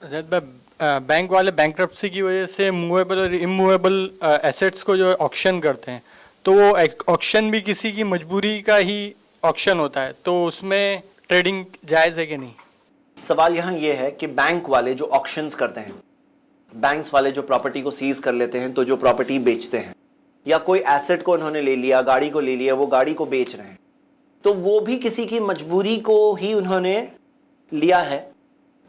जैद भाई, बैंक वाले बैंक्रप्सी की वजह से मूवेबल और इमूवेबल एसेट्स को जो ऑक्शन करते हैं, तो वो ऑक्शन भी किसी की मजबूरी का ही ऑक्शन होता है, तो उसमें ट्रेडिंग जायज़ है कि नहीं? सवाल यहाँ ये है कि बैंक वाले जो ऑक्शंस करते हैं, बैंक्स वाले जो प्रॉपर्टी को सीज कर लेते हैं, तो जो प्रॉपर्टी बेचते हैं या कोई एसेट को उन्होंने ले लिया, गाड़ी को ले लिया, वो गाड़ी को बेच रहे हैं, तो वो भी किसी की मजबूरी को ही उन्होंने लिया है,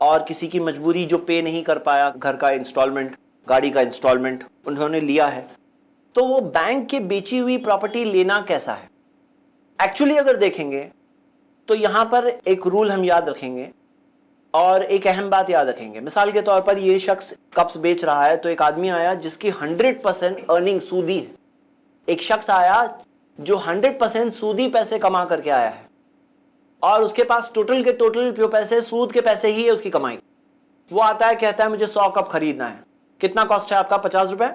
और किसी की मजबूरी जो पे नहीं कर पाया, घर का इंस्टॉलमेंट, गाड़ी का इंस्टॉलमेंट उन्होंने लिया है, तो वो बैंक के बेची हुई प्रॉपर्टी लेना कैसा है? एक्चुअली अगर देखेंगे तो यहां पर एक रूल हम याद रखेंगे और एक अहम बात याद रखेंगे। मिसाल के तौर पर ये शख्स कप्स बेच रहा है, तो एक आदमी आया जिसकी 100% अर्निंग सूदी है, एक शख्स आया जो 100% सूदी पैसे कमा करके आया है, और उसके पास टोटल के टोटल जो पैसे सूद के पैसे ही है उसकी कमाई। वो आता है, कहता है मुझे 100 कप खरीदना है। कितना कॉस्ट है आपका? 50 रुपए।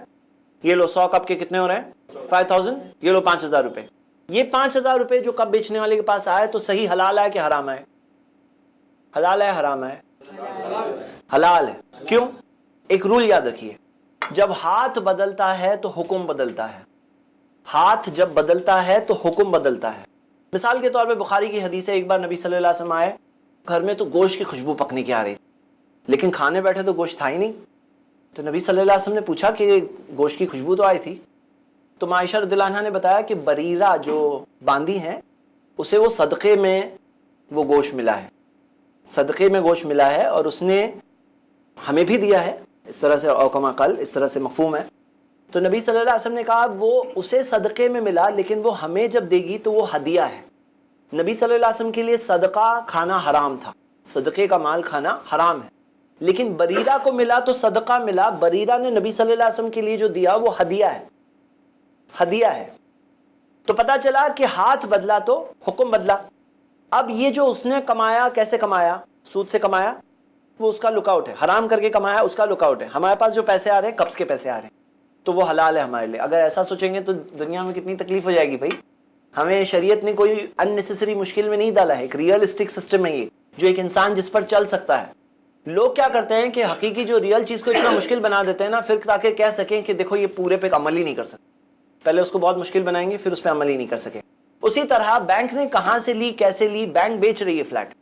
ये लो 100 कप के कितने हो रहे हैं? 5000। ये लो 5000 रुपए। ये 5000 रुपए जो कप बेचने वाले के पास आए, तो सही हलाल है कि हराम है? हलाल है, हराम है? हलाल है। क्यों? एक रूल याद रखिए, जब हाथ बदलता है तो हुक्म बदलता है। हाथ जब बदलता है तो हुक्म बदलता है। मिसाल के तौर पे बुखारी की हदीस है, एक बार नबी सल्लल्लाहु अलैहि वसल्लम आए, घर में तो गोश्त की खुशबू पकने की आ रही थी, लेकिन खाने बैठे तो गोश्त था ही नहीं। तो नबी सल्लल्लाहु अलैहि वसल्लम ने पूछा कि गोश्त की खुशबू तो आई थी। तो आयशा रज़ियल्लाहु अन्हा ने बताया कि बरीरा जो बांदी हैं, उसे वो सदक़े में वो गोश्त मिला है, सदक़े में गोश्त मिला है, और उसने हमें भी दिया है, इस तरह से औकमा कल, इस तरह से मफ़हूम है। तो नबी सल्लल्लाहु अलैहि वसल्लम ने कहा वो उसे सदक़े में मिला, लेकिन वो हमें जब देगी तो वो हदिया है। नबी सल्लल्लाहु अलैहि वसल्लम के लिए सदका खाना हराम था, सदक़े का माल खाना हराम है, लेकिन बरीरा को मिला तो सदका मिला। बरीरा ने नबी सल्लल्लाहु अलैहि वसल्लम के लिए जो दिया वो हदिया है, हदिया है। तो पता चला कि हाथ बदला तो हुक्म बदला। अब ये जो उसने कमाया, कैसे कमाया? सूद से कमाया, वो उसका लुकआउट है। हराम करके कमाया, उसका लुकआउट है। हमारे पास जो पैसे आ रहे हैं, कब्ज़ के पैसे आ रहे हैं, तो वो हलाल है हमारे लिए। अगर ऐसा सोचेंगे तो दुनिया में कितनी तकलीफ हो जाएगी भाई। हमें शरीयत ने कोई अननेसेसरी मुश्किल में नहीं डाला है, एक रियलिस्टिक सिस्टम है ये, जो एक इंसान जिस पर चल सकता है। लोग क्या करते हैं कि हकीकी जो रियल चीज़ को इतना मुश्किल बना देते हैं ना, फिर ताकि कह सकें कि देखो ये पूरे पे अमल ही नहीं कर सकते। पहले उसको बहुत मुश्किल बनाएंगे, फिर उस पर अमल ही नहीं कर सके। उसी तरह बैंक ने कहाँ से ली, कैसे ली? बैंक बेच रही है फ्लैट,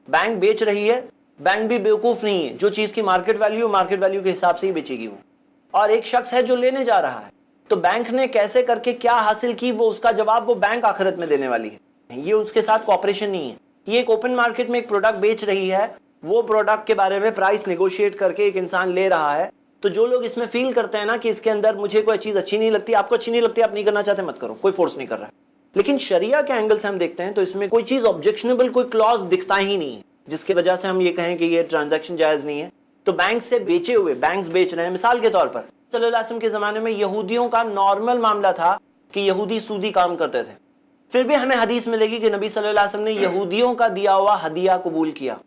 बैंक बेच रही है। बैंक भी बेवकूफ़ नहीं है, जो चीज़ की मार्केट वैल्यू के हिसाब से ही बेचेगी वो। और एक शख्स है जो लेने जा रहा है, तो बैंक ने कैसे करके क्या हासिल की, वो उसका जवाब वो बैंक आखिरत में देने वाली है। ये उसके साथ कॉपरेशन नहीं है। ये एक ओपन मार्केट में एक प्रोडक्ट बेच रही है, वो प्रोडक्ट के बारे में प्राइस नेगोशिएट करके एक इंसान ले रहा है। तो जो लोग इसमें फील करते हैं ना कि इसके अंदर मुझे कोई चीज़ अच्छी नहीं लगती, आपको अच्छी नहीं लगती, आप नहीं करना चाहते मत करो, कोई फोर्स नहीं कर रहा है। लेकिन शरिया के एंगल से हम देखते हैं तो इसमें कोई चीज़ ऑब्जेक्शनेबल, कोई क्लॉज दिखता ही नहीं है जिसकी वजह से हम ये कहें कि ये ट्रांजैक्शन जायज़ नहीं है। तो बैंक से बेचे हुए, बैंक्स बेच रहे हैं। मिसाल के तौर पर सल्लल्लाहु अलैहि वसल्लम के ज़माने में यहूदियों का नॉर्मल मामला था कि यहूदी सूदी काम करते थे, फिर भी हमें हदीस मिलेगी कि नबी सल्लल्लाहु अलैहि वसल्लम ने यहूदियों का दिया हुआ हदिया कबूल किया।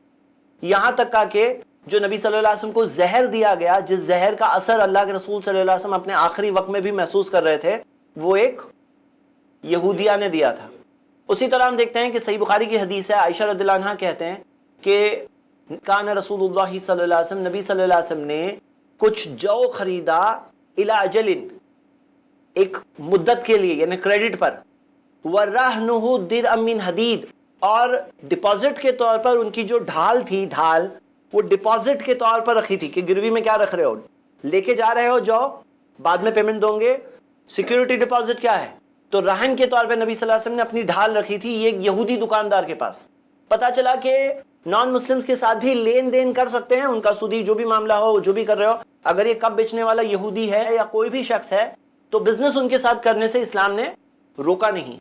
यहाँ तक का कि जो नबी सल्लल्लाहु अलैहि वसल्लम को जहर दिया गया, जिस जहर का असर अल्लाह के रसूल सल्लल्लाहु अलैहि वसल्लम अपने आखिरी वक्त में भी महसूस कर रहे थे, वो एक यहूदिया ने दिया था। उसी तरह हम देखते हैं कि सही बुखारी की हदीस है, आयशा रज़ियल्लाहु अन्हा कहते हैं कि कान रसूलुल्लाह सल्लल्लाहु अलैहि वसल्लम, नबी सल्लल्लाहु अलैहि वसल्लम ने कुछ जौ खरीदा, इला अजलिन, एक मुद्दत के लिए, यानी क्रेडिट पर, वरहनुहु दिरअम मिन हदीद, और डिपॉजिट के तौर पर उनकी जो ढाल थी, ढाल वो डिपॉजिट के तौर पर रखी थी कि गिरवी में क्या रख रहे हो, लेके जा रहे हो, जाओ बाद में पेमेंट दोगे, सिक्योरिटी डिपॉजिट क्या है, तो रहन के तौर पे नबी सल्लल्लाहु अलैहि वसल्लम ने अपनी ढाल रखी थी ये यहूदी दुकानदार के पास। पता चला कि नॉन मुस्लिम्स के साथ भी लेन देन कर सकते हैं, उनका सूदी जो भी मामला हो, जो भी कर रहे हो, अगर ये कप बेचने वाला यहूदी है या कोई भी शख्स है, तो बिजनेस उनके साथ करने से इस्लाम ने रोका नहीं।